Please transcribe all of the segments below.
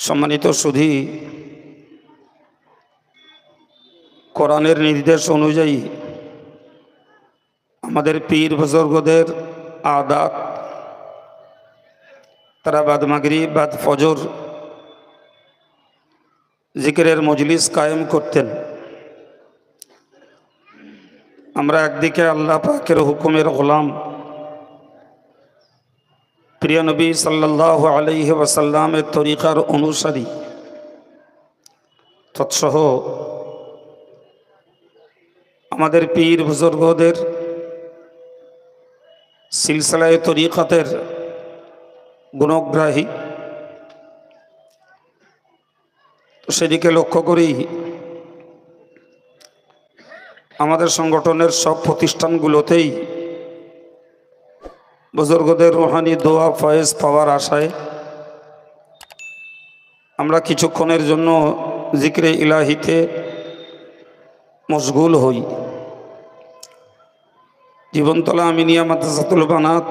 সম্মানিত সুধী, কোরআনের নির্দেশ অনুযায়ী আমাদের পীর বুজুর্গদের আদাত, তারা বাদ মাগরিব বাদ ফজর জিকিরের মজলিস কায়েম করতেন। আমরা একদিকে আল্লাহ পাকের হুকুমের গোলাম, প্রিয় নবী সাল্লাল্লাহু আলাইহি ওয়াসাল্লামের তরিকার অনুসারী, তৎসহ আমাদের পীর বুজুর্গদের সিলসিলায়ে তরিকাতের গুণগ্রাহী। তো সেদিকে লক্ষ্য করেই আমাদের সংগঠনের সব প্রতিষ্ঠানগুলোতেই বুজুর্গদের রুহানি দোয়া ফয়েজ পাওয়ার আশায় আমরা কিছুক্ষণের জন্য জিক্রে ইলাহিতে মশগুল হই। জীবনতলা আমিনিয়া মাদ্রাসাতুল বানাত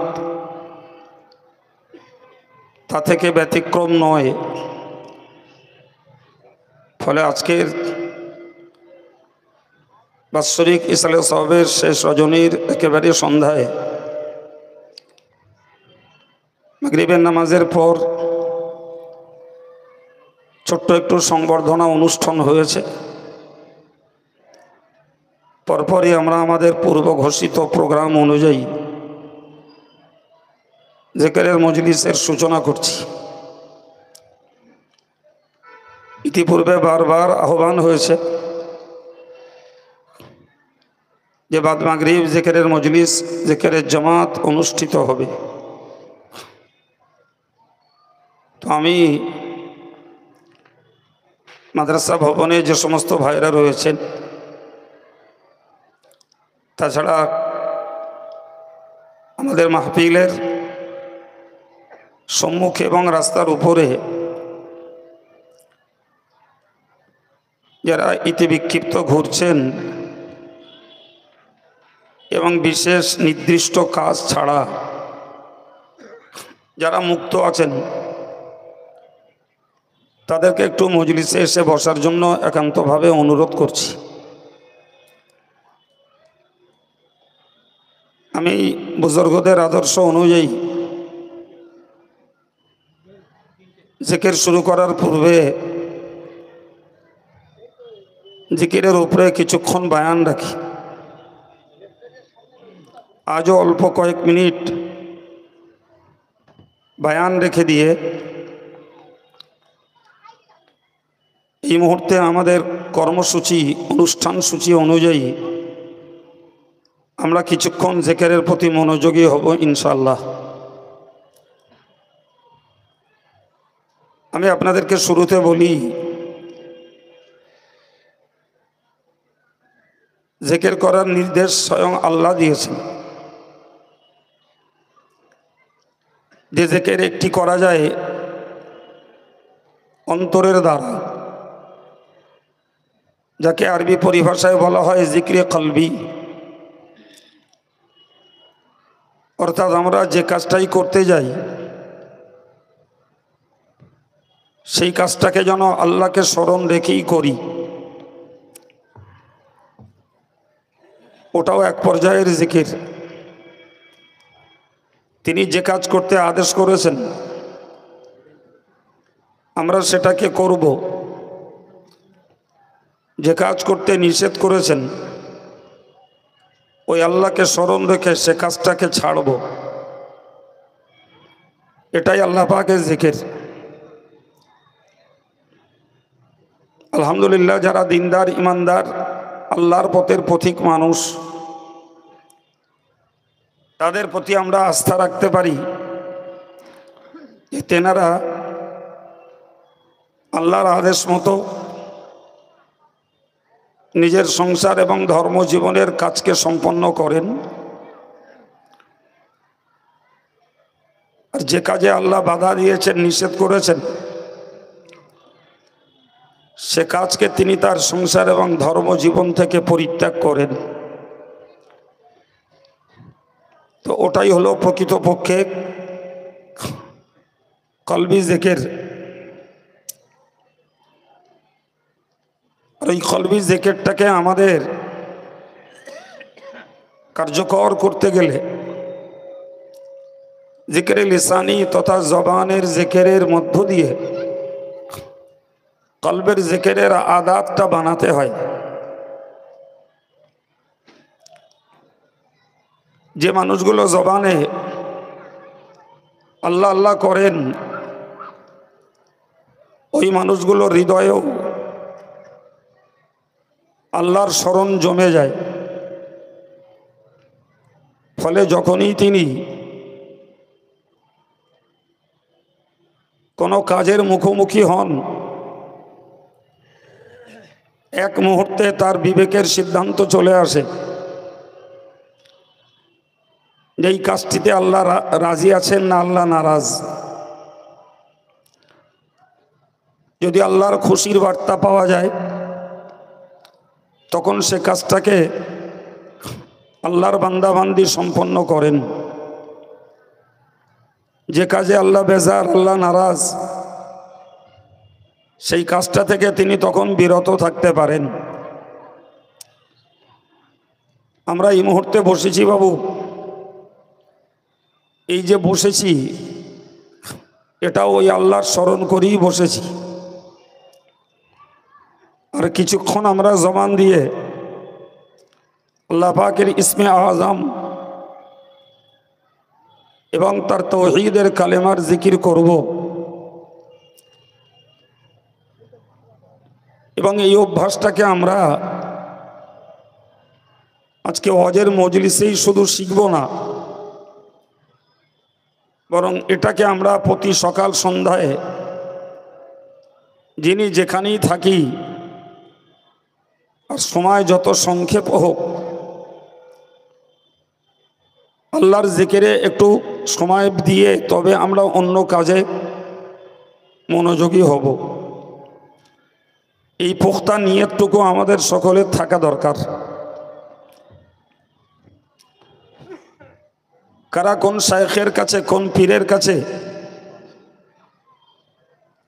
তা থেকে ব্যতিক্রম নয়। ফলে আজকের বাৎসরিক ইসালে সাহেবের শেষ রজনীর একেবারে সন্ধ্যায় মাগরিবের নামাজের পর ছোট্ট একটু সংবর্ধনা অনুষ্ঠান হয়েছে। পরপরই আমরা আমাদের পূর্ব ঘোষিত প্রোগ্রাম অনুযায়ী জিকিরের মজলিসের সূচনা করছি। ইতিপূর্বে বারবার আহ্বান হয়েছে যে বাদ মাগরিব জিকিরের মজলিস, জিকিরের জামাত অনুষ্ঠিত হবে। তো আমি মাদ্রাসা ভবনে যে সমস্ত ভাইরা রয়েছেন, তাছাড়া আমাদের মাহফিলের সম্মুখে এবং রাস্তার উপরে যারা ইতিবিক্ষিপ্ত ঘুরছেন এবং বিশেষ নির্দিষ্ট কাজ ছাড়া যারা মুক্ত আছেন, তাদেরকে একটু মজলিসে এসে বসার জন্য একান্তভাবে অনুরোধ করছি। আমি বুজুর্গদের আদর্শ অনুযায়ী জিকির শুরু করার পূর্বে জিকিরের উপরে কিছুক্ষণ বয়ান রাখি। আজও অল্প কয়েক মিনিট বয়ান রেখে দিয়ে এই মুহূর্তে আমাদের কর্মসূচি, অনুষ্ঠান সূচি অনুযায়ী আমরা কিছুক্ষণ জিকিরের প্রতি মনোযোগী হব ইনশাআল্লাহ। আমি আপনাদেরকে শুরুতে বলি, জিকির করার নির্দেশ স্বয়ং আল্লাহ দিয়েছেন। যে জিকির একটি করা যায় অন্তরের দ্বারা, যাকে আরবি পরিভাষায় বলা হয় জিক্রে কলবি। অর্থাৎ আমরা যে কাজটাই করতে যাই সেই কাজটাকে যেন আল্লাহকে স্মরণ রেখেই করি। ওটাও এক পর্যায়ের জিকির। তিনি যে কাজ করতে আদেশ করেছেন আমরা সেটাকে করব, যে কাজ করতে নিষেধ করেছেন ওই আল্লাহকে স্মরণ রেখে সে কাজটাকে ছাড়ব। এটাই আল্লাহ পাকের জিকির। আলহামদুলিল্লাহ, যারা দিনদার, ইমানদার, আল্লাহর পথের পথিক মানুষ, তাদের প্রতি আমরা আস্থা রাখতে পারি যে তেনারা আল্লাহর আদেশ মতো নিজের সংসার এবং ধর্মজীবনের কাজকে সম্পন্ন করেন। আর যে কাজে আল্লাহ বাধা দিয়েছেন, নিষেধ করেছেন, সে কাজকে তিনি তার সংসার এবং ধর্মজীবন থেকে পরিত্যাগ করেন। তো ওটাই হলো প্রকৃতপক্ষে কলবি জিকির। আর এই কলবি জিকিরটাকে আমাদের কার্যকর করতে গেলে জিকিরে লিসানি তথা জবানের জিকিরের মধ্য দিয়ে কলবের জিকিরের আদাতটা বানাতে হয়। যে মানুষগুলো জবানে আল্লাহ আল্লাহ করেন ওই মানুষগুলো হৃদয়েও আল্লাহর স্মরণ জমে যায়। ফলে যখনই তিনি কোনো কাজের মুখোমুখি হন এক মুহূর্তে তার বিবেকের সিদ্ধান্ত চলে আসে যে এই কাজটিতে আল্লাহ রাজি আছেন না আল্লাহ নারাজ। যদি আল্লাহর খুশির বার্তা পাওয়া যায় তখন সে কাজটাকে আল্লাহর বান্দাবান্দি সম্পন্ন করেন। যে কাজে আল্লাহ বেজার আল্লাহ নারাজ সেই কাজটা থেকে তিনি তখন বিরত থাকতে পারেন। আমরা এই মুহূর্তে বসেছি বাবু, এই যে বসেছি এটাও ওই আল্লাহর স্মরণ করেই বসেছি। আর কিছুক্ষণ আমরা জবান দিয়ে আল্লাহ পাকের ইসমে আজম এবং তার তাওহীদের কালেমার জিকির করব এবং এই অভ্যাসটাকে আমরা আজকে হজের মজলিসেই শুধু শিখব না, বরং এটাকে আমরা প্রতি সকাল সন্ধ্যায় যিনি যেখানেই থাকি আর সময় যত সংক্ষেপ হোক আল্লাহর জিকিরে একটু সময় দিয়ে তবে আমরা অন্য কাজে মনোযোগী হব। এই পোক্তা নিয়তটুকু আমাদের সকলের থাকা দরকার। কারা কোন শায়খের কাছে কোন পীরের কাছে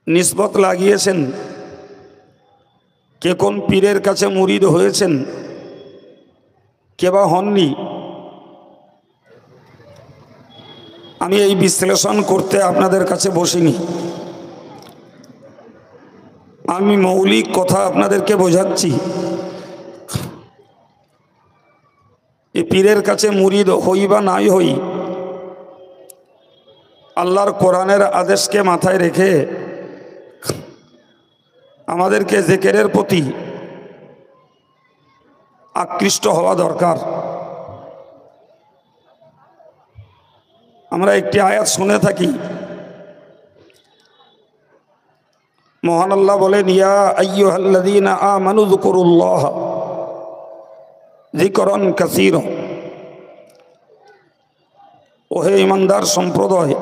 নিসবত লাগিয়েছেন, কে কোন পীরের কাছে মুরিদ হয়েছেন, কে বা হননি, আমি এই বিশ্লেষণ করতে আপনাদের কাছে বসিনি। আমি মৌলিক কথা আপনাদেরকে বোঝাচ্ছি। এই পীরের কাছে মুরিদ হই বা নাই হই, আল্লাহর কোরআনের আদেশকে মাথায় রেখে আমাদেরকে জিকিরের প্রতি আকৃষ্ট হওয়া দরকার। আমরা একটি আয়াত শুনে থাকি, মহান আল্লাহ বলেন, ইয়া আইয়ুহাল্লাযীনা আমানু যকুরুল্লাহ যিকরান কাসীরা। ওহে ঈমানদার সম্প্রদায়,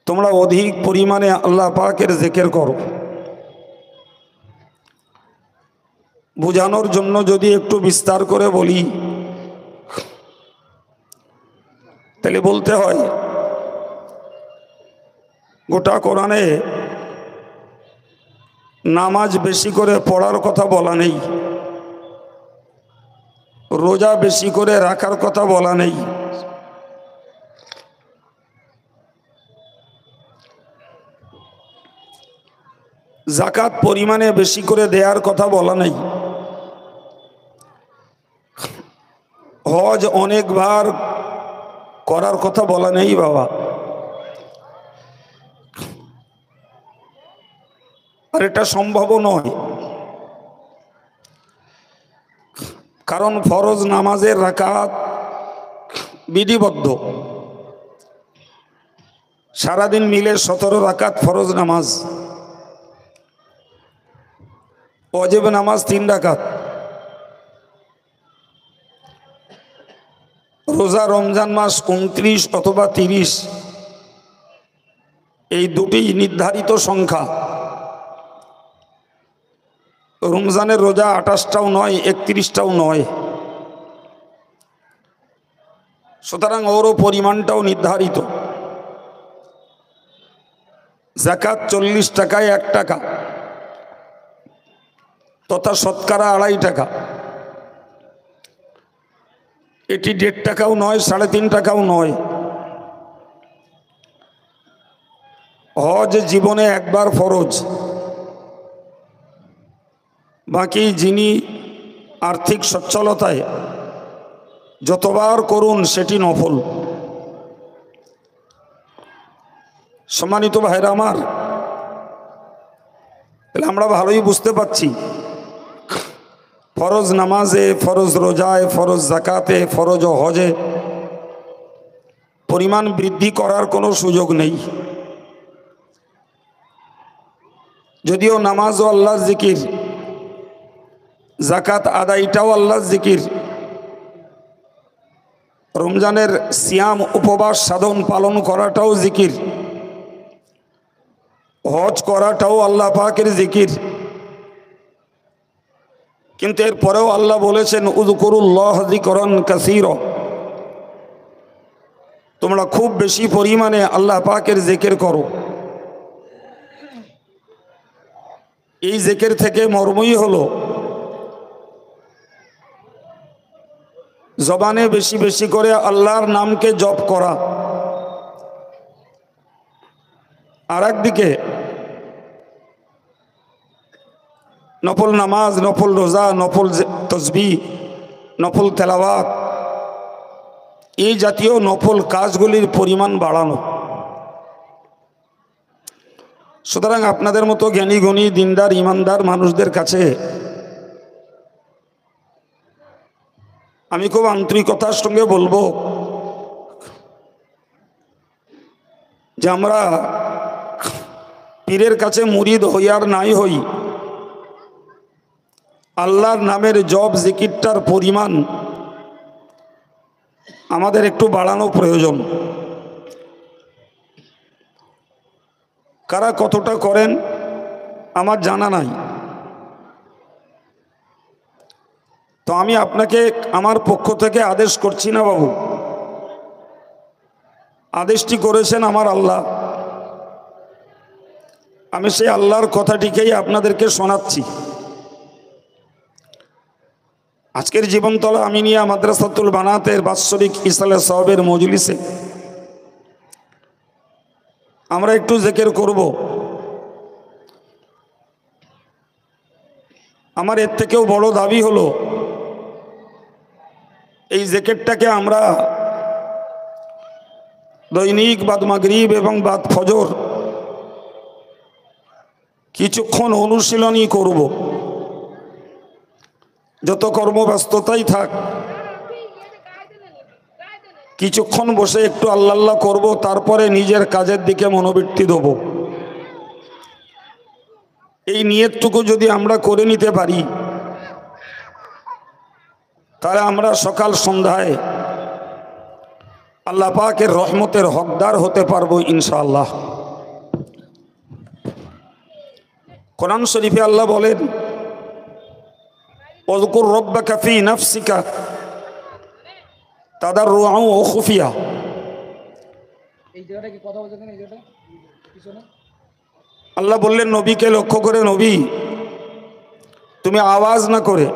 তোমরা অধিক পরিমাণে আল্লাহ পাকের জিকির করো। বোঝানোর জন্য যদি একটু বিস্তার করে বলি তাহলে বলতে হয় গোটা কোরআনে নামাজ বেশি করে পড়ার কথা বলা নেই, রোজা বেশি করে রাখার কথা বলা নেই, যাকাত পরিমাণে বেশি করে দেওয়ার কথা বলা নেই, হজ অনেকবার করার কথা বলা নেই বাবা। আর এটা সম্ভব নয়, কারণ ফরজ নামাজের রাকাত বিধিবদ্ধ। সারাদিন মিলে 17 রাকাত ফরজ নামাজ, ওয়াজিব নামাজ 3 রাকাত। রোজা রমজান মাস 29 অথবা 30, এই দুটি নির্ধারিত সংখ্যা। রমজানের রোজা 28টাও নয়, 31টাও নয়, সুতরাং ওরও পরিমাণটাও নির্ধারিত। যাকাত 40 টাকায় 1 টাকা, তথা শতকরা 2.5 টাকা। এটি 1.5 টাকাও নয়, 3.5 টাকাও নয়। হজ জীবনে একবার ফরজ, বাকি যিনি আর্থিক সচ্ছলতায় যতবার করুন সেটি নফল। সম্মানিত ভাইরা আমার, তাহলে আমরা ভালোই বুঝতে পারছি ফরজ নামাজে, ফরজ রোজায়, ফরজ জাকাতে, ফরজ ও হজে পরিমাণ বৃদ্ধি করার কোনো সুযোগ নেই। যদিও নামাজ ও আল্লাহর জিকির, জাকাত আদায়টাও আল্লাহর জিকির, রমজানের সিয়াম উপবাস সাধন পালন করাটাও জিকির, হজ করাটাও আল্লাহ পাকের জিকির, কিন্তু এরপরেও আল্লাহ বলেছেন উযকুরুল্লাহ যিকরান কাসীরা, তোমরা খুব বেশি পরিমাণে আল্লাহ পাকের জিকির করো। এই জিকির থেকে মর্মই হলো জবানে বেশি বেশি করে আল্লাহর নামকে জপ করা, আর একদিকে নফল নামাজ, নফল রোজা, নফল তসবিহ, নফল তেলাওয়াত, এই জাতীয় নফল কাজগুলির পরিমাণ বাড়ানো। সুতরাং আপনাদের মতো জ্ঞানী গুণী দিনদার ইমানদার মানুষদের কাছে আমি খুব আন্তরিকতার সঙ্গে বলবো যে আমরা পীরের কাছে মুরিদ হই আর নাই হই, আল্লাহর নামের জপ জিকিরটার পরিমাণ আমাদের একটু বাড়ানো প্রয়োজন। কারা কতটা করেন আমার জানা নাই, তো আমি আপনাকে আমার পক্ষ থেকে আদেশ করছি না বাবু, আদেশটি করেছেন আমার আল্লাহ। আমি সেই আল্লাহর কথাটিকেই আপনাদেরকে শোনাচ্ছি। আজকের জীবনতলা আমিনিয়া মাদ্রাসাতুল বানাতের বাৎসরিক ইসালে সাওয়াবের মজলিসে আমরা একটু জিকির করব। আমার এর থেকেও বড় দাবি হলো এই জিকিরটাকে আমরা দৈনিক বাদ মাগরিব এবং বাদ ফজর কিছুক্ষণ অনুশীলনই করব। যত কর্মব্যস্ততাই থাক, কিছুক্ষণ বসে একটু আল্লাহ আল্লাহ করব, তারপরে নিজের কাজের দিকে মনোবৃত্তি দেব। এই নিয়তটুকু যদি আমরা করে নিতে পারি, তাহলে আমরা সকাল সন্ধ্যায় আল্লাহ পাকের রহমতের হকদার হতে পারবো ইনশাআল্লাহ। কোরআন শরীফে আল্লাহ বলেন ওযকুর রাব্বাকা ফী নাফসিকা তাদাররুআন ওয়া খুফিয়া। এই জায়গাটা কি কথা বলছেন? এই জায়গাটা পিছনে আল্লাহ বললেন নবীকে লক্ষ্য করে, নবী তুমি আওয়াজ না করে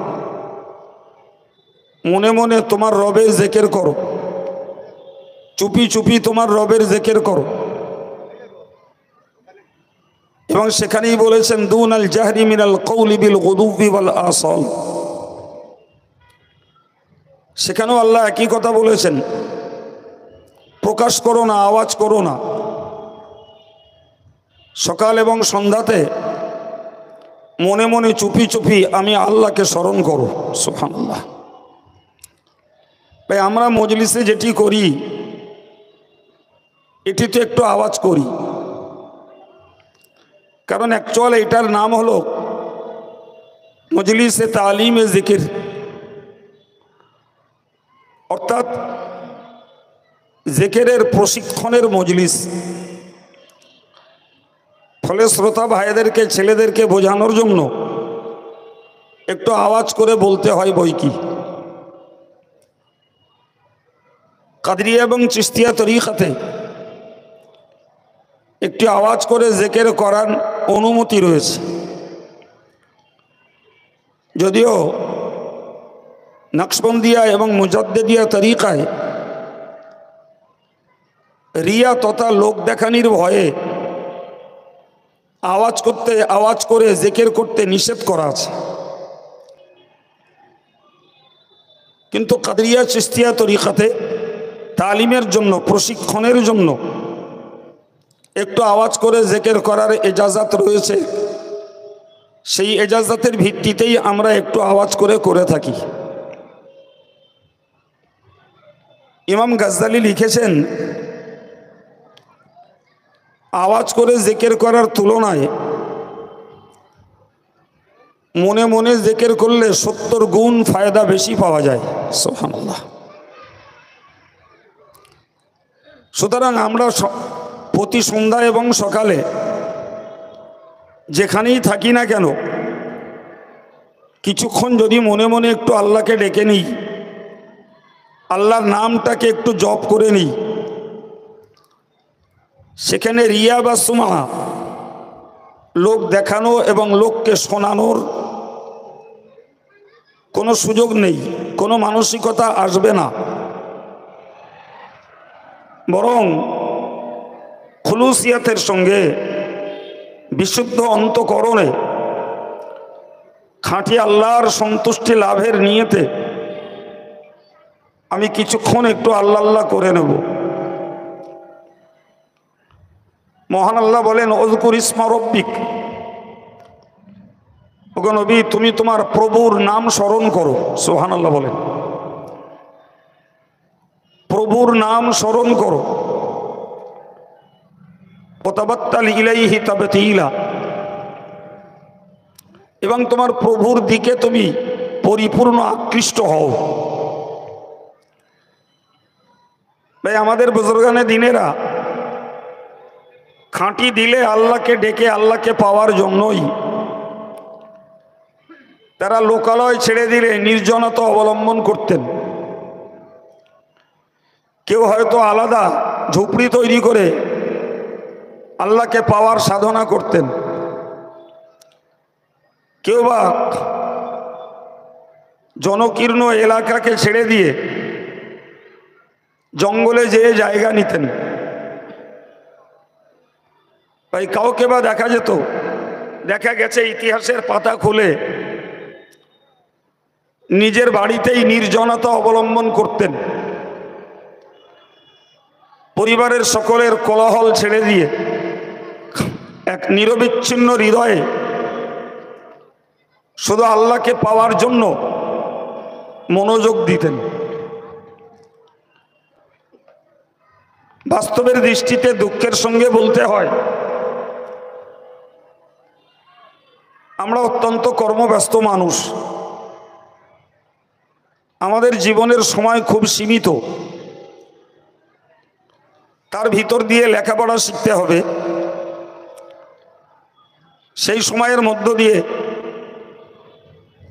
মনে মনে তোমার রবের জিকির করো, চুপি চুপি তোমার রবের জিকির করো। এবং সেখানেই বলেছেন দুনাল জাহরি মিনাল কওলি বিল গুদুবি ওয়াল আসাল। সেখানেও আল্লাহ একই কথা বলেছেন, প্রকাশ করো না, আওয়াজ করো না। সকাল এবং সন্ধ্যাতে মনে মনে চুপি চুপি আমি আল্লাহকে স্মরণ করো। সুবহানাল্লাহ। ভাই আমরা মজলিসে যেটি করি এটি তো একটু আওয়াজ করি, কারণ অ্যাকচুয়াল এটার নাম হলো মজলিসে তালিমে জিকির, অর্থাৎ জিকিরের প্রশিক্ষণের মজলিস। ফলে শ্রোতা ভাইদেরকে, ছেলেদেরকে বোঝানোর জন্য একটু আওয়াজ করে বলতে হয় বই কি। কাদরিয়া এবং চিশতিয়া তরিকাতে একটি আওয়াজ করে জিকির করার অনুমতি রয়েছে। যদিও নকশবন্দিয়া এবং মুজাদ্দিদিয়া তরিকায় রিয়া তথা লোক দেখানির ভয়ে আওয়াজ করে জিকির করতে নিষেধ করা আছে, কিন্তু কাদরিয়া চিশতিয়া তরিকাতে তালিমের জন্য, প্রশিক্ষণের জন্য একটু আওয়াজ করে জিকির করার ইজাজত রয়েছে। সেই ইজাজতের ভিত্তিতেই আমরা একটু আওয়াজ করে থাকি। ইমাম গাজ্জালি লিখেছেন, আওয়াজ করে জিকির করার তুলনায় মনে মনে জিকির করলে 70 গুণ ফায়দা বেশি পাওয়া যায়। সুবহানাল্লাহ। সুতরাং আমরা প্রতি সন্ধ্যা এবং সকালে যেখানেই থাকি না কেন, কিছুক্ষণ যদি মনে মনে একটু আল্লাহকে ডেকে নিই, আল্লাহর নামটাকে একটু জপ করে নিই, সেখানে রিয়া বা সুমা, লোক দেখানো এবং লোককে শোনানোর কোনো সুযোগ নেই, কোনো মানসিকতা আসবে না। বরং খুলুসিয়াতের সঙ্গে, বিশুদ্ধ অন্তঃকরণে, খাঁটি আল্লাহর সন্তুষ্টি লাভের নিয়তে আমি কিছুক্ষণ একটু আল্লাহ আল্লাহ করে নেব। মহান আল্লাহ বলেন, ওযকুর ইসমা রব্বিক, ওগো নবী তুমি তোমার প্রভুর নাম স্মরণ করো। সুবহানাল্লাহ বলেন, প্রভুর নাম স্মরণ করো। ওয়াতাবাত্তাল ইলাইহি তাবতীলা, এবং তোমার প্রভুর দিকে তুমি পরিপূর্ণ আকৃষ্ট হও। ভাই, আমাদের বুজুর্গানে দিনেরা খাঁটি দিলে আল্লাহকে ডেকে আল্লাহকে পাওয়ার জন্যই তারা লোকালয় ছেড়ে দিলে নির্জনতা অবলম্বন করতেন। কেউ হয়তো আলাদা ঝুপড়ি তৈরি করে আল্লাহকে পাওয়ার সাধনা করতেন, কেউ বা জনকীর্ণ এলাকাকে ছেড়ে দিয়ে জঙ্গলে যেয়ে জায়গা নিতেন। তাই কাউকে বা দেখা গেছে ইতিহাসের পাতা খুলে নিজের বাড়িতেই নির্জনতা অবলম্বন করতেন, পরিবারের সকলের কোলাহল ছেড়ে দিয়ে এক নিরবিচ্ছিন্ন হৃদয়ে শুধু আল্লাহকে পাওয়ার জন্য মনোযোগ দিতেন। বাস্তবের দৃষ্টিতে দুঃখের সঙ্গে বলতে হয়, আমরা অত্যন্ত কর্মব্যস্ত মানুষ, আমাদের জীবনের সময় খুব সীমিত। তার ভিতর দিয়ে লেখাপড়া শিখতে হবে, সেই সময়ের মধ্য দিয়ে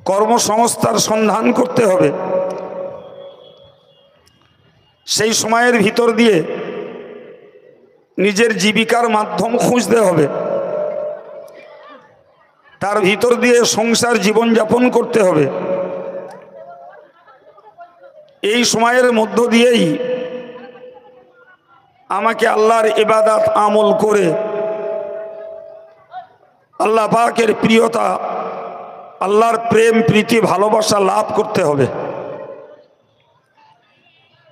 কর্মসংস্থার সন্ধান করতে হবে, সেই সময়ের ভিতর দিয়ে নিজের জীবিকার মাধ্যম খুঁজতে হবে, তার ভিতর দিয়ে সংসার জীবনযাপন করতে হবে। এই সময়ের মধ্য দিয়েই আমাকে আল্লাহর ইবাদত আমল করে আল্লাহ পাকের প্রিয়তা, আল্লাহর প্রেম প্রীতি ভালোবাসা লাভ করতে হবে।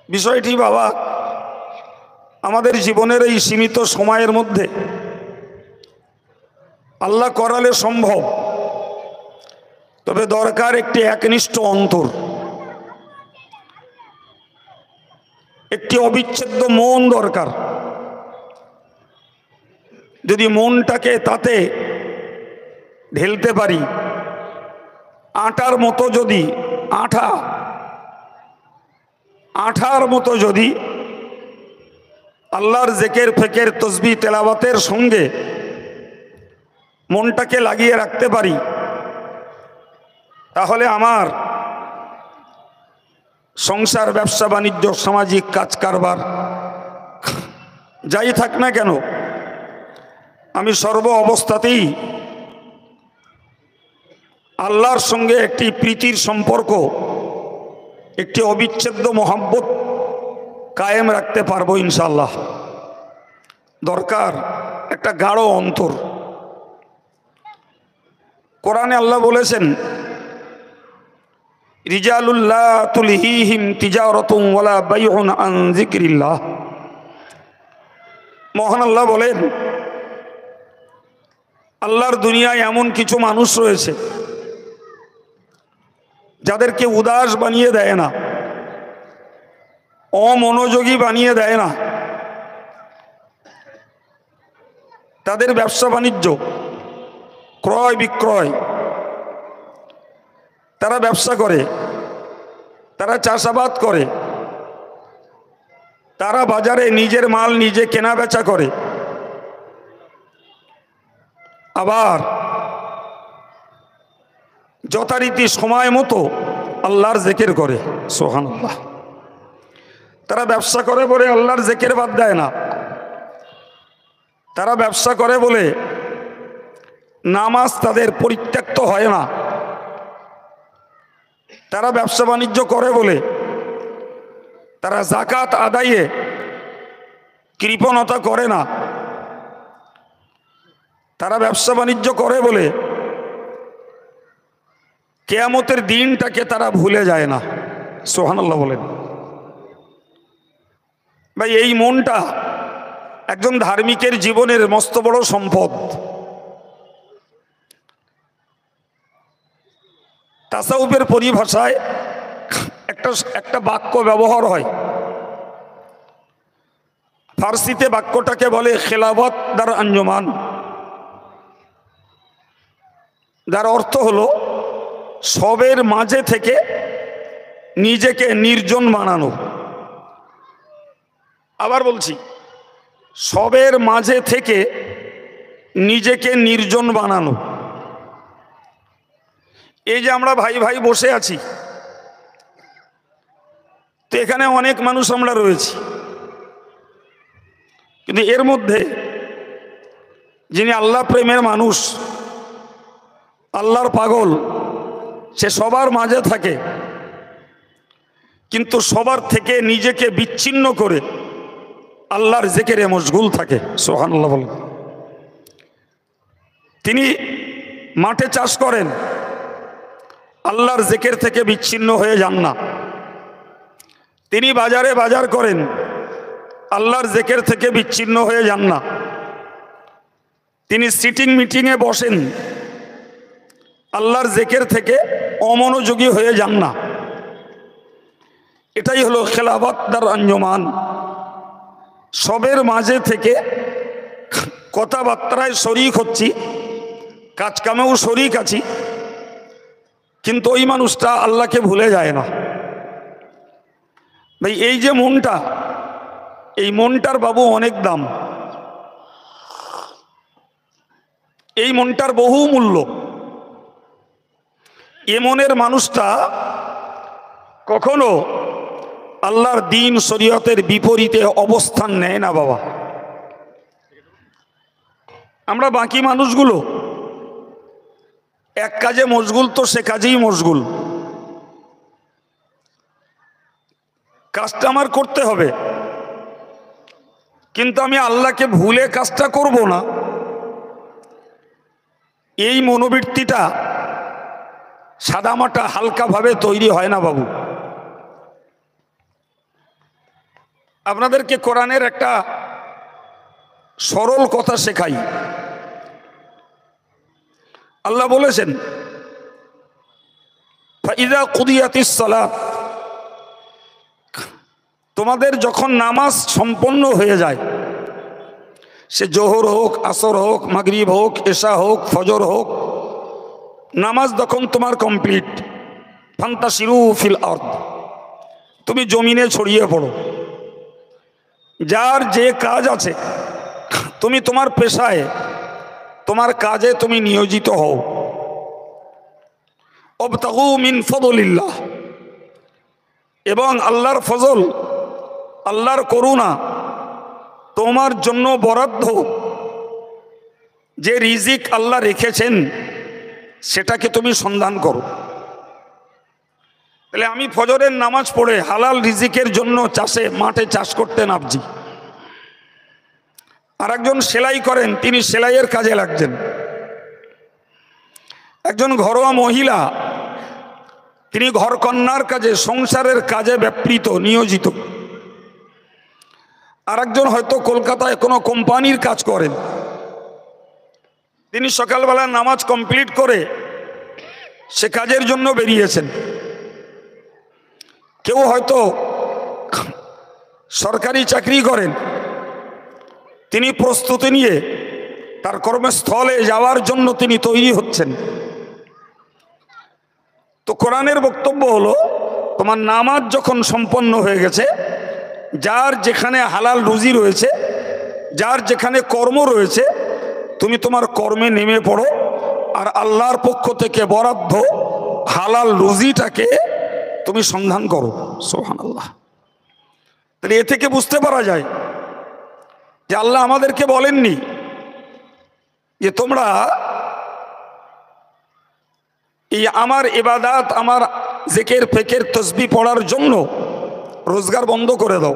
বিষয়টি বাবা আমাদের জীবনের এই সীমিত সময়ের মধ্যে আল্লাহ করালে সম্ভব, তবে দরকার একটি একনিষ্ঠ অন্তর, একটি অবিচ্ছেদ্য মন দরকার। যদি মনটাকে তাতে ঢেলতে পারি, আটার মতো যদি আঠার মতো যদি আল্লাহর জিকির ফিকির তাসবিহ তেলাওয়াতের সঙ্গে মনটাকে লাগিয়ে রাখতে পারি, তাহলে আমার সংসার, ব্যবসা বাণিজ্য, সামাজিক কাজ কারবার যাই থাক না কেন, আমি সর্ব অবস্থাতেই আল্লাহর সঙ্গে একটি প্রীতির সম্পর্ক, একটি অবিচ্ছেদ্য মহব্বত কায়েম রাখতে পারবো ইনশাআল্লাহ। দরকার একটা গাঢ় অন্তর। কোরআনে আল্লাহ বলেছেন, রিজালুল্লাহ তুলহিহিম তিজারাতুন ওয়ালা বাইউন আন যিকরিল্লাহ। মহান আল্লাহ বলেন, আল্লাহর দুনিয়ায় এমন কিছু মানুষ রয়েছে যাদেরকে উদাস বানিয়ে দেয় না, অমনোযোগী বানিয়ে দেয় না। তাদের ব্যবসা বাণিজ্য, ক্রয় বিক্রয়, তারা ব্যবসা করে, তারা চাষাবাদ করে, তারা বাজারে নিজের মাল নিজে কেনা বেচা করে, আবার যথারীতি সময় মতো আল্লাহর জিকির করে। সুবহানাল্লাহ। তারা ব্যবসা করে বলে আল্লাহর জিকির বাদ দেয় না। তারা ব্যবসা করে বলে নামাজ তাদের পরিত্যক্ত হয় না। তারা ব্যবসা বাণিজ্য করে বলে তারা যাকাত আদায়ে কৃপণতা করে না। তারা ব্যবসা বাণিজ্য করে বলে কিয়ামতের দিনটাকে তারা ভুলে যায় না। সুবহানাল্লাহ বলেন। ভাই, এই মনটা একজন ধার্মিকের জীবনের মস্ত বড় সম্পদ। তাসাউফের পরিভাষায় একটা বাক্য ব্যবহার হয়, ফার্সিতে বাক্যটাকে বলে খেলাফত দার আঞ্জুমান, যার অর্থ হলো সবের মাঝে থেকে নিজেকে নির্জন বানানো। আবার বলছি, সবের মাঝে থেকে নিজেকে নির্জন বানানো। এই যে আমরা ভাই ভাই বসে আছি, তো এখানে অনেক মানুষ আমরা রয়েছি, কিন্তু এর মধ্যে যিনি আল্লাহ প্রেমের মানুষ, আল্লাহর পাগল, সে সবার মাঝে থাকে, কিন্তু সবার থেকে নিজেকে বিচ্ছিন্ন করে আল্লাহর জিকিরে মশগুল থাকে। সুবহানাল্লাহ বলেন। তিনি মাঠে চাষ করেন, আল্লাহর জিকির থেকে বিচ্ছিন্ন হয়ে যান না। তিনি বাজারে বাজার করেন, আল্লাহর জিকির থেকে বিচ্ছিন্ন হয়ে যান না। তিনি সিটিং মিটিংয়ে বসেন, আল্লাহর জিকির থেকে অমনোযোগী হয়ে যান না। এটাই হলো খেলাফত দার আঞ্জুমান। সবের মাঝে থেকে কথাবার্তায় শরিক হচ্ছি, কাজকামেও শরিক আছি, কিন্তু ওই মানুষটা আল্লাহকে ভুলে যায় না। ভাই, এই যে মনটা, এই মনটার বাবু অনেক দাম। এই মনটার বহু মূল্য। এ মনের মানুষটা কখনো আল্লাহর দিন শরীয়তের বিপরীতে অবস্থান নেয় না বাবা। আমরা বাকি মানুষগুলো এক কাজে মশগুল, তো সে কাজেই মশগুল। কাজটা আমার করতে হবে, কিন্তু আমি আল্লাহকে ভুলে কাজটা করব না, এই মনোবৃত্তিটা সাদামাটা হালকাভাবে তৈরি হয় না বাবু। আপনাদেরকে কোরআনের একটা সরল কথা শেখাই। আল্লাহ বলেছেন, ফাইযা কুদিয়াতিস সালাত, তোমাদের যখন নামাজ সম্পন্ন হয়ে যায়, সে জোহর হোক, আসর হোক, মাগরিব হোক, এশা হোক, ফজর হোক, নামাজ যখন তোমার কমপ্লিট, ফান্তাশিরু ফিল আরদ, তুমি জমিনে ছড়িয়ে পড়ো। যার যে কাজ আছে, তুমি তোমার পেশায়, তোমার কাজে তুমি নিয়োজিত হও। ওয়াবতাগু মিন ফাদলিল্লাহ, এবং আল্লাহর ফজল, আল্লাহর করুণা তোমার জন্য বরাদ্দ যে রিজিক আল্লাহ রেখেছেন, সেটাকে তুমি সন্ধান করো। তাহলে আমি ফজরের নামাজ পড়ে হালাল রিজিকের জন্য মাঠে চাষ করতে নামছি। আর একজন সেলাই করেন, তিনি সেলাইয়ের কাজে লাগছেন। একজন ঘরোয়া মহিলা, তিনি ঘরকন্যার কাজে, সংসারের কাজে নিয়োজিত। আর একজন হয়তো কলকাতায় কোনো কোম্পানির কাজ করেন, তিনি সকালবেলা নামাজ কমপ্লিট করে সে কাজের জন্য বেরিয়েছেন। কেউ হয়তো সরকারি চাকরি করেন, তিনি প্রস্তুতি নিয়ে তার কর্মস্থলে যাওয়ার জন্য তিনি তৈরি হচ্ছেন। তো কোরআনের বক্তব্য হলো, তোমার নামাজ যখন সম্পন্ন হয়ে গেছে, যার যেখানে হালাল রুজি রয়েছে, যার যেখানে কর্ম রয়েছে, তুমি তোমার কর্মে নেমে পড়ো। আর আল্লাহর পক্ষ থেকে বরাদ্দ হালাল রুজিটাকে তুমি সন্ধান করো। সুবহানাল্লাহ। তাহলে এ থেকে বুঝতে পারা যায় যে আল্লাহ আমাদেরকে বলেননি যে তোমরা এই আমার ইবাদাত, আমার জিকির ফিকির তাসবিহ পড়ার জন্য রোজগার বন্ধ করে দাও,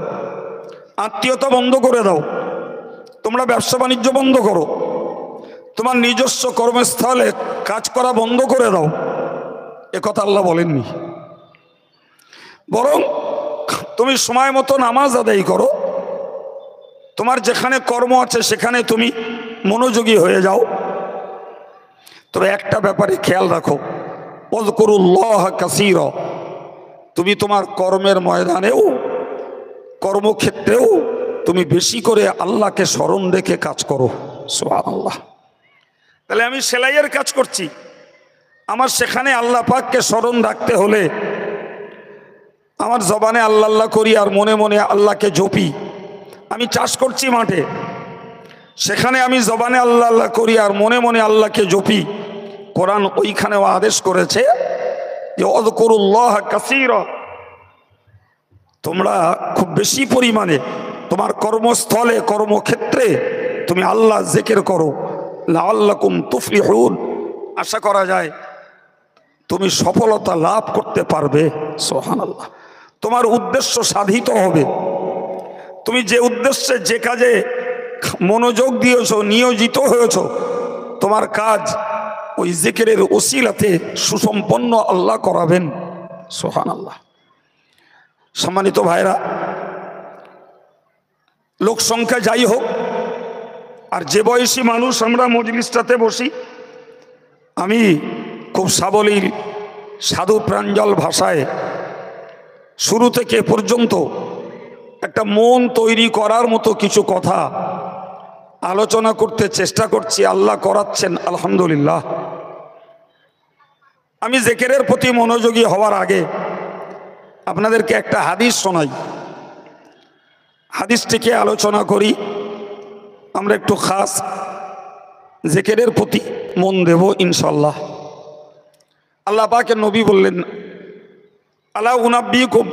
আত্মীয়তা বন্ধ করে দাও, তোমরা ব্যবসা বাণিজ্য বন্ধ করো, তোমার নিজস্ব কর্মস্থলে কাজ করা বন্ধ করে দাও। এ কথা আল্লাহ বলেননি। বরং তুমি সময় মতো নামাজ আদায় করো, তোমার যেখানে কর্ম আছে সেখানে তুমি মনোযোগী হয়ে যাও। তবে একটা ব্যাপারে খেয়াল রাখো, ওয়াজকুরুল্লাহ কাসীরা, তুমি তোমার কর্মের ময়দানেও, কর্মক্ষেত্রেও তুমি বেশি করে আল্লাহকে স্মরণ রেখে কাজ করো। সুবহানাল্লাহ। তাহলে আমি সেলাইয়ের কাজ করছি, আমার সেখানে আল্লাহ পাককে স্মরণ রাখতে হলে আমার জবানে আল্লাহ আল্লাহ করি আর মনে মনে আল্লাহকে জপি। আমি চাষ করছি মাঠে, সেখানে আমি জবানে আল্লাহ আল্লাহ করি আর মনে মনে আল্লাহকে জপি। কোরআন ওইখানেও আদেশ করেছে যে ওয়াজকুরুল্লাহ কাসীরা, তোমরা খুব বেশি পরিমাণে তোমার কর্মস্থলে, কর্মক্ষেত্রে তুমি আল্লাহ জিকির করো। লাআল্লাকুম তুফলিহুন, আশা করা যায় তুমি সফলতা লাভ করতে পারবে। সুবহানাল্লাহ। তোমার উদ্দেশ্য সাধিত হবে। তুমি যে উদ্দেশ্যে, যে কাজে মনোযোগ দিয়েছো, নিয়োজিত হয়েছ, তোমার কাজ ওই জিকিরের ওসিলাতে সুসম্পন্ন আল্লাহ করাবেন। সুবহানাল্লাহ। সম্মানিত ভাইরা, লোক সংখ্যা যাই হোক, আর যে বয়সী মানুষ আমরা মজলিসটাতে বসি, আমি খুব সাবলীল সাধু প্রাঞ্জল ভাষায় শুরু থেকে পর্যন্ত একটা মন তৈরি করার মতো কিছু কথা আলোচনা করতে চেষ্টা করছি। আল্লাহ করাচ্ছেন, আলহামদুলিল্লাহ। আমি জিকিরের প্রতি মনোযোগী হওয়ার আগে আপনাদেরকে একটা হাদিস শোনাই, হাদিসটিকে আলোচনা করি। আমরা একটু খাস জিকিরের প্রতি মন দেব ইনশাল্লাহ। আল্লাহ পাকের নবী বললেন, আলা উনাব্বিকুম,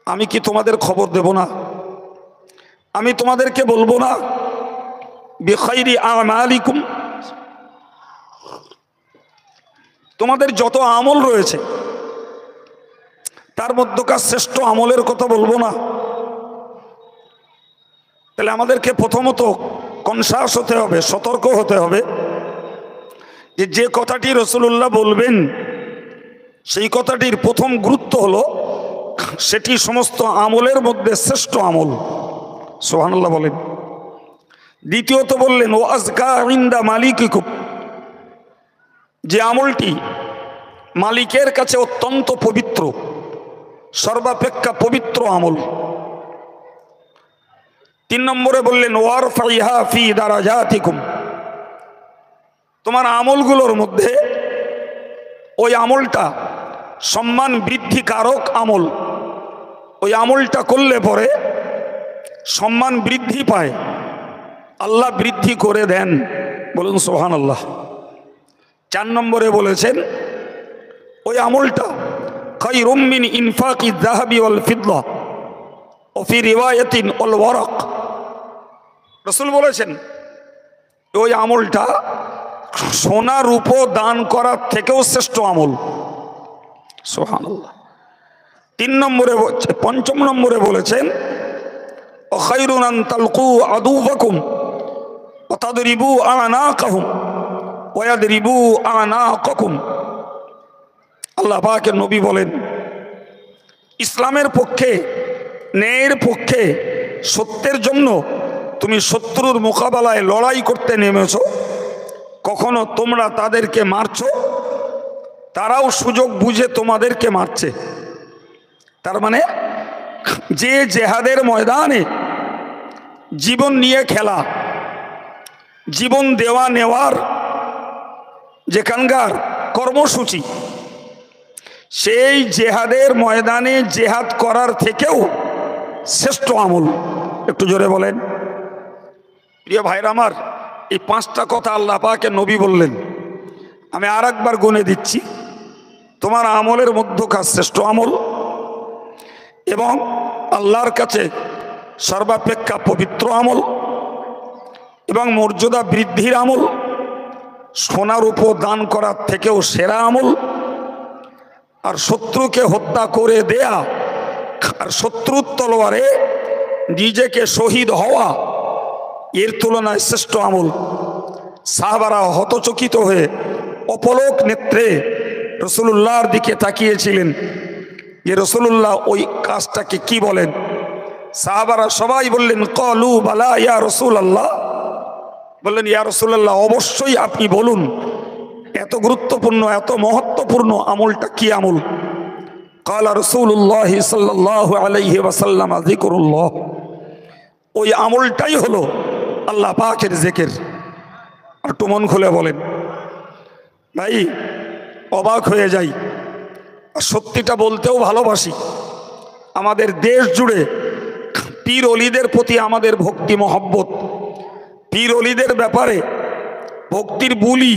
আমি কি তোমাদের খবর দেব না, আমি তোমাদেরকে বলবো না, বিখাইরি আমালিকুম, তোমাদের যত আমল রয়েছে তার মধ্যকার শ্রেষ্ঠ আমলের কথা বলবো না? তাহলে আমাদেরকে প্রথমত কনসাস হতে হবে, সতর্ক হতে হবে যে যে কথাটি রাসূলুল্লাহ বলবেন সেই কথাটির প্রথম গুরুত্ব হলো সেটি সমস্ত আমলের মধ্যে শ্রেষ্ঠ আমল। সুবহানাল্লাহ বলেন। দ্বিতীয়ত বললেন, ও আযকা ইনদা মালিকিকুম, যে আমলটি মালিকের কাছে অত্যন্ত পবিত্র, সর্বাপেক্ষা পবিত্র আমল। তিন নম্বরে বললেন, ওয়ারফাইহা ফি দারাজাতিকুম, তোমার আমলগুলোর মধ্যে ওই আমলটা সম্মান বৃদ্ধিকারক আমল, ওই আমলটা করলে পরে সম্মান বৃদ্ধি পায়, আল্লাহ বৃদ্ধি করে দেন। বলুন সুবহানাল্লাহ। 4 নম্বরে বলেছেন, ওই আমলটা খায়রুম মিন ইনফাকি যাহাবি ওয়াল ফিদ্দা ও ফি রিওয়ায়াতিন ওয়াল ওয়ারাক। রাসূল বলেছেন ওই আমলটা সোনা রূপো দান করার থেকেও শ্রেষ্ঠ আমল। সুবহানাল্লাহ। 3 নম্বরে, 5 নম্বরে বলেছেন খায়রুন আন তালকু আদুওয়াকুম ওয়া তাদরিবু আনাকাহুম ওয়া ইয়াদরিবু আনাকাকুম। আল্লাহ পাকের নবী বলেন, ইসলামের পক্ষে, ন্যায়ের পক্ষে, সত্যের জন্য তুমি শত্রুর মোকাবেলায় লড়াই করতে নেমেছো, কখনো তোমরা তাদেরকে মারছো, তারাও সুযোগ বুঝে তোমাদেরকে মারছে। তার মানে যে জেহাদের ময়দানে জীবন নিয়ে খেলা, জীবন দেওয়া নেওয়ার যেখানকার কর্মসূচি, সেই জেহাদের ময়দানে জেহাদ করার থেকেও শ্রেষ্ঠ আমল। একটু জোরে বলেন। প্রিয় ভাইরা আমার, এই 5টা কথা আল্লাহ পাকের নবী বললেন। আমি আর একবার গুনে দিচ্ছি, তোমার আমলের মধ্যকার শ্রেষ্ঠ আমল এবং আল্লাহর কাছে সর্বাপেক্ষা পবিত্র আমল এবং মর্যাদা বৃদ্ধির আমল, সোনার উপর দান করার থেকেও সেরা আমল, আর শত্রুকে হত্যা করে দেয়া আর শত্রুর তলোয়ারে নিজেকে শহীদ হওয়া, এর তুলনায় শ্রেষ্ঠ আমল। সাহাবারা হতচকিত হয়ে অপলক নেত্রে রাসূলুল্লাহর দিকে তাকিয়েছিলেন যে রাসূলুল্লাহ ওই কাজটাকে কি বলেন। সাহাবারা সবাই বললেন ক্বালু বালা ইয়া রাসূলুল্লাহ, বললেন ইয়া রাসূলুল্লাহ অবশ্যই আপনি বলুন, এত গুরুত্বপূর্ণ এত মহত্বপূর্ণ আমলটা কি আমল? ক্বালা রাসূলুল্লাহ সাল্লাল্লাহু আলাইহি ওয়াসাল্লাম যিকরুল্লাহ, ওই আমলটাই হলো আল্লাহ পাকের জিকির। একটু মন খুলে বলেন। ভাই অবাক হয়ে যাই, আর সত্যিটা বলতেও ভালোবাসি। আমাদের দেশ জুড়ে পীর অলিদের প্রতি আমাদের ভক্তি মহব্বত, পীর অলিদের ব্যাপারে ভক্তির বুলি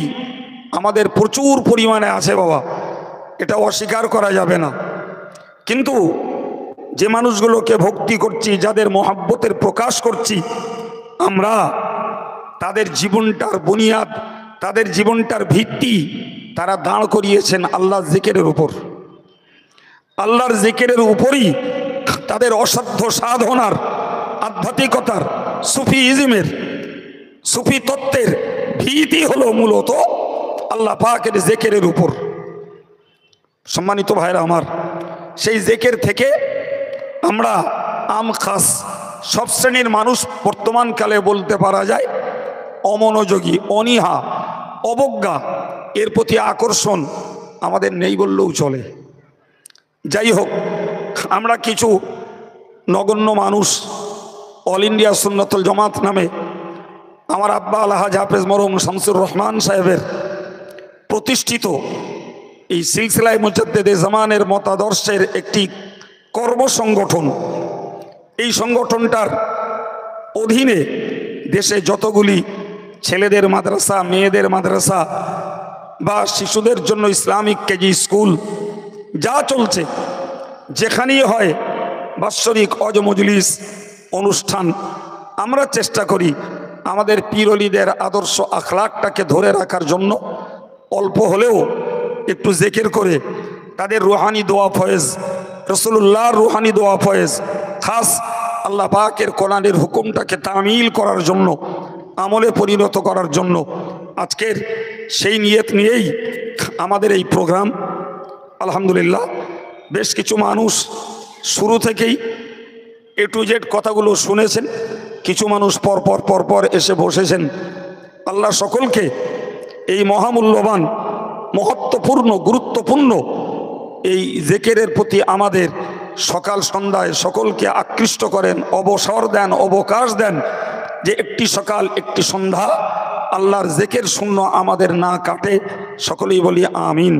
আমাদের প্রচুর পরিমাণে আছে বাবা, এটা অস্বীকার করা যাবে না। কিন্তু যে মানুষগুলোকে ভক্তি করছি, যাদের মহব্বতের প্রকাশ করছি, আমরা তাদের জীবনটার বুনিয়াদ, তাদের জীবনটার ভিত্তি তারা দাঁড় করিয়েছেন আল্লাহর জিকিরের উপর। আল্লাহর জিকিরের উপরই তাদের অসাধ্য সাধনার, আধ্যাত্মিকতার, সুফিইজমের, সুফি তত্ত্বের ভিত্তি হলো মূলত আল্লাহ পাকের জিকিরের উপর। সম্মানিত ভাইরা আমার, সেই জিকির থেকে আমরা আম খাস সব শ্রেণীর মানুষ বর্তমানকালে বলতে পারা যায় অমনোযোগী, অনীহা, অবজ্ঞা, এর প্রতি আকর্ষণ আমাদের নেই বললেও চলে। যাই হোক, আমরা কিছু নগণ্য মানুষ অল ইন্ডিয়া সুন্নতুল জামাত নামে আমার আব্বা আলহাজ হাফেজ মরহুম শামসুর রহমান সাহেবের প্রতিষ্ঠিত এই সিলসিলায়ে মুজাদ্দেদে জামানের মতাদর্শের একটি কর্মসংগঠন। এই সংগঠনটার অধীনে দেশে যতগুলি ছেলেদের মাদ্রাসা, মেয়েদের মাদ্রাসা বা শিশুদের জন্য ইসলামিক কেজি স্কুল যা চলছে, যেখানেই হয় বাৎসরিক অজ মজলিস অনুষ্ঠান, আমরা চেষ্টা করি আমাদের পীর অলিদের আদর্শ আখলাকটাকে ধরে রাখার জন্য অল্প হলেও একটু জিকির করে তাদের রুহানি দোয়া ফয়েজ, রাসূলুল্লাহর রুহানি দোয়া ফয়েজ, খাস আল্লাহ পাকের কোরআনের হুকুমটাকে তামিল করার জন্য, আমলে পরিণত করার জন্য আজকের সেই নিয়ত নিয়েই আমাদের এই প্রোগ্রাম। আলহামদুলিল্লাহ, বেশ কিছু মানুষ শুরু থেকেই এ টু জেড কথাগুলো শুনেছেন, কিছু মানুষ পরপর এসে বসেছেন। আল্লাহ সকলকে এই মহামূল্যবান, মহত্বপূর্ণ, গুরুত্বপূর্ণ এই জিকিরের প্রতি আমাদের সকাল সন্ধ্যায় সকলকে আকৃষ্ট করেন, অবসর দেন, অবকাশ দেন, যে একটি সকাল একটি সন্ধ্যা আল্লাহর জিকির শূন্য আমাদের না কাটে। সকলেই বলি আমিন।